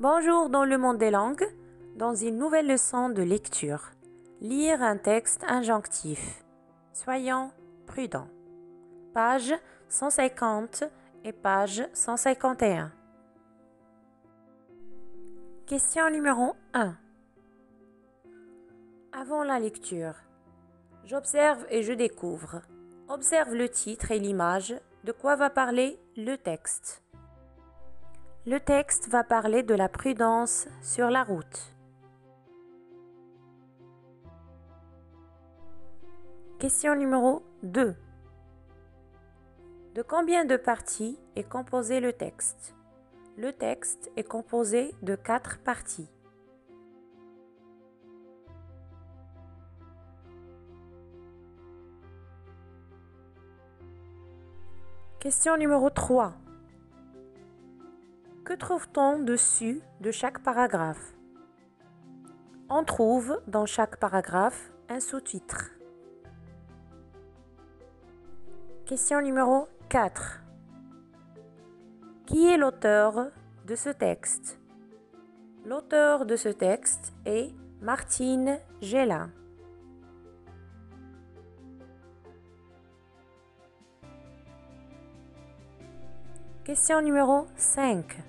Bonjour dans le monde des langues, dans une nouvelle leçon de lecture. Lire un texte injonctif. Soyons prudents. Page 150 et page 151. Question numéro 1. Avant la lecture, j'observe et je découvre. Observe le titre et l'image. De quoi va parler le texte? Le texte va parler de la prudence sur la route. Question numéro 2. De combien de parties est composé le texte? Le texte est composé de 4 parties. Question numéro 3. Que trouve-t-on dessus de chaque paragraphe? On trouve dans chaque paragraphe un sous-titre. Question numéro 4. Qui est l'auteur de ce texte? L'auteur de ce texte est Martine Gélin. Question numéro 5.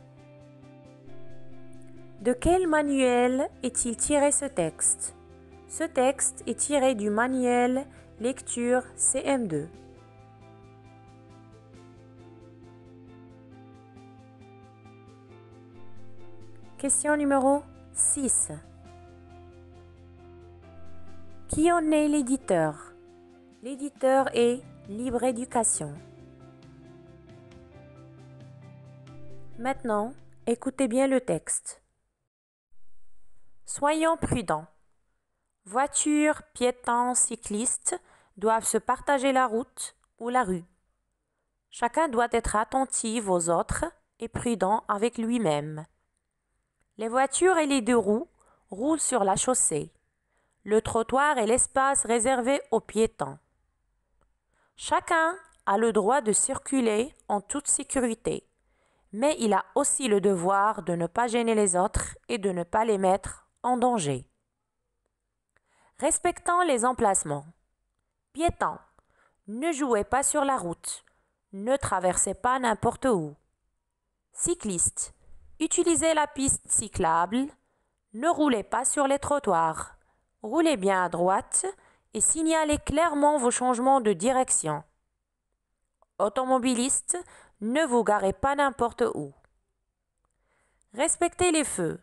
De quel manuel est-il tiré ce texte? Ce texte est tiré du manuel lecture CM2. Question numéro 6. Qui en est l'éditeur? L'éditeur est Libre Éducation. Maintenant, écoutez bien le texte. Soyons prudents. Voitures, piétons, cyclistes doivent se partager la route ou la rue. Chacun doit être attentif aux autres et prudent avec lui-même. Les voitures et les deux roues roulent sur la chaussée. Le trottoir est l'espace réservé aux piétons. Chacun a le droit de circuler en toute sécurité, mais il a aussi le devoir de ne pas gêner les autres et de ne pas les mettre en danger. Respectons les emplacements. Piétons, ne jouez pas sur la route. Ne traversez pas n'importe où. Cyclistes, utilisez la piste cyclable. Ne roulez pas sur les trottoirs. Roulez bien à droite et signalez clairement vos changements de direction. Automobilistes, ne vous garez pas n'importe où. Respectez les feux.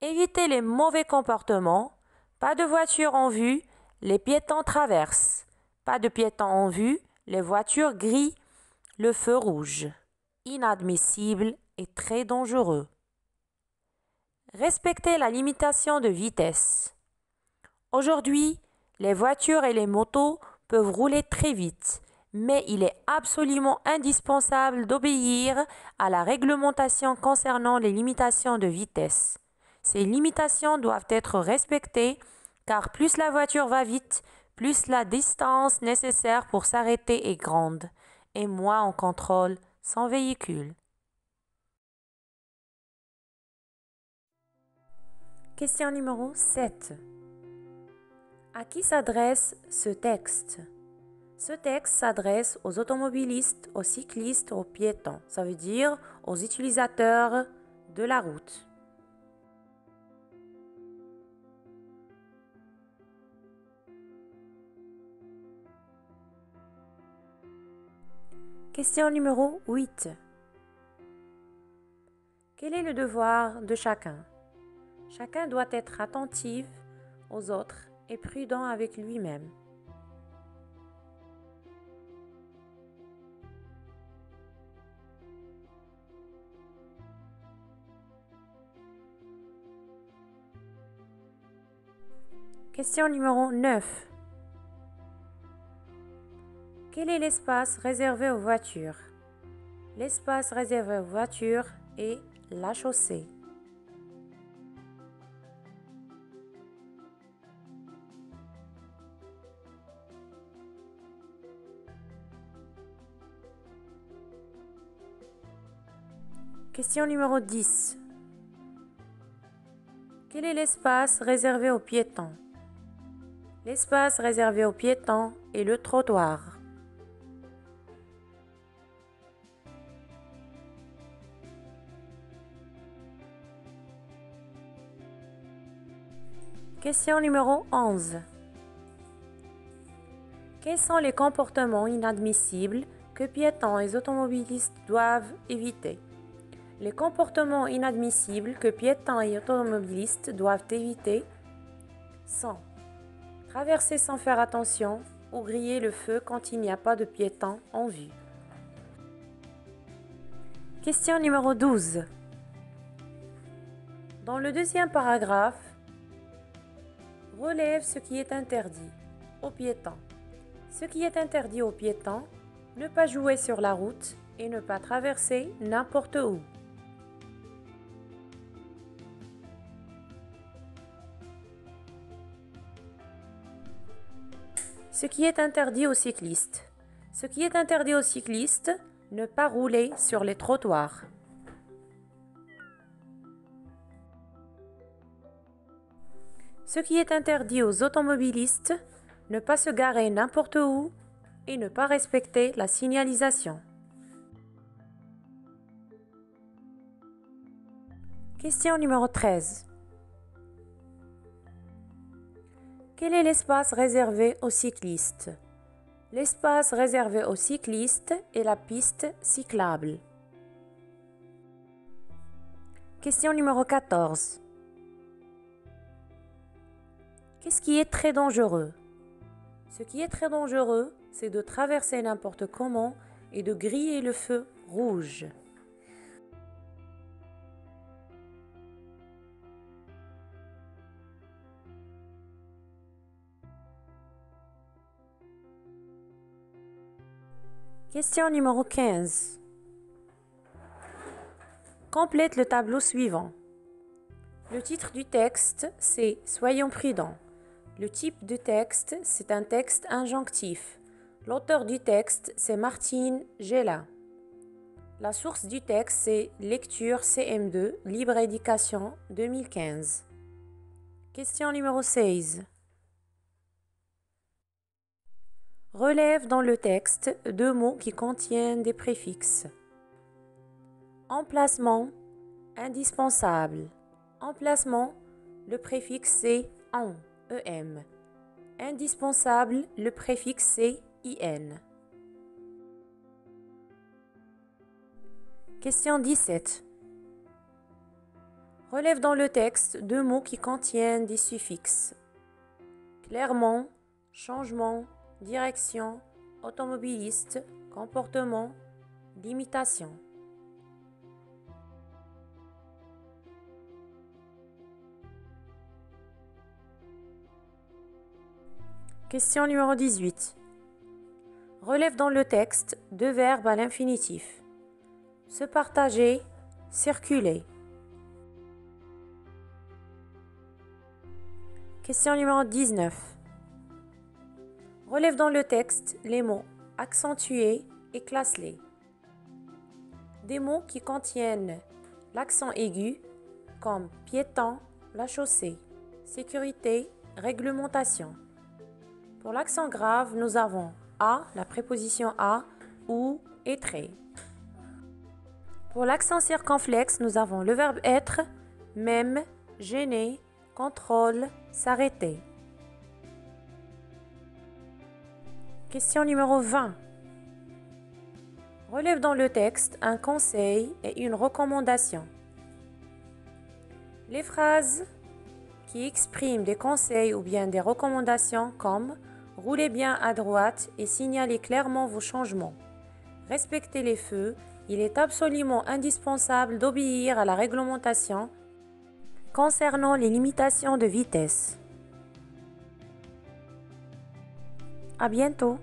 Évitez les mauvais comportements. Pas de voiture en vue, les piétons traversent. Pas de piétons en vue, les voitures grillent le feu rouge. Inadmissible et très dangereux. Respectez la limitation de vitesse. Aujourd'hui, les voitures et les motos peuvent rouler très vite, mais il est absolument indispensable d'obéir à la réglementation concernant les limitations de vitesse. Ces limitations doivent être respectées car plus la voiture va vite, plus la distance nécessaire pour s'arrêter est grande et moins on contrôle son véhicule. Question numéro 7. À qui s'adresse ce texte? Ce texte s'adresse aux automobilistes, aux cyclistes, aux piétons. Ça veut dire aux utilisateurs de la route. Question numéro 8. Quel est le devoir de chacun? Chacun doit être attentif aux autres et prudent avec lui-même. Question numéro 9. Quel est l'espace réservé aux voitures? L'espace réservé aux voitures est la chaussée. Question numéro 10. Quel est l'espace réservé aux piétons? L'espace réservé aux piétons est le trottoir. Question numéro 11. Quels sont les comportements inadmissibles que piétons et automobilistes doivent éviter? Les comportements inadmissibles que piétons et automobilistes doivent éviter sont traverser sans faire attention ou griller le feu quand il n'y a pas de piétons en vue. Question numéro 12. Dans le deuxième paragraphe, relève ce qui est interdit aux piétons. Ce qui est interdit aux piétons, ne pas jouer sur la route et ne pas traverser n'importe où. Ce qui est interdit aux cyclistes. Ce qui est interdit aux cyclistes, ne pas rouler sur les trottoirs. Ce qui est interdit aux automobilistes, ne pas se garer n'importe où et ne pas respecter la signalisation. Question numéro 13. Quel est l'espace réservé aux cyclistes? L'espace réservé aux cyclistes est la piste cyclable. Question numéro 14. Qu'est-ce qui est très dangereux? Ce qui est très dangereux, c'est de traverser n'importe comment et de griller le feu rouge. Question numéro 15. Complète le tableau suivant. Le titre du texte, c'est « Soyons prudents ». Le type de texte, c'est un texte injonctif. L'auteur du texte, c'est Martine Gela. La source du texte, c'est Lecture CM2, Libre Éducation 2015. Question numéro 16. Relève dans le texte 2 mots qui contiennent des préfixes. Emplacement, indispensable. Emplacement, le préfixe c'est en, em. Indispensable, le préfixe c'est in. Question 17. Relève dans le texte 2 mots qui contiennent des suffixes. Clairement, changement, direction, automobiliste, comportement, limitation. Question numéro 18. Relève dans le texte 2 verbes à l'infinitif. Se partager, circuler. Question numéro 19. Relève dans le texte les mots accentués et classe-les. Des mots qui contiennent l'accent aigu comme piéton, la chaussée, sécurité, réglementation. Pour l'accent grave, nous avons à, la préposition à, ou et très. Pour l'accent circonflexe, nous avons le verbe être, même, gêner, contrôle, s'arrêter. Question numéro 20. Relève dans le texte un conseil et une recommandation. Les phrases qui expriment des conseils ou bien des recommandations comme « Roulez bien à droite et signalez clairement vos changements. Respectez les feux, il est absolument indispensable d'obéir à la réglementation concernant les limitations de vitesse. À bientôt!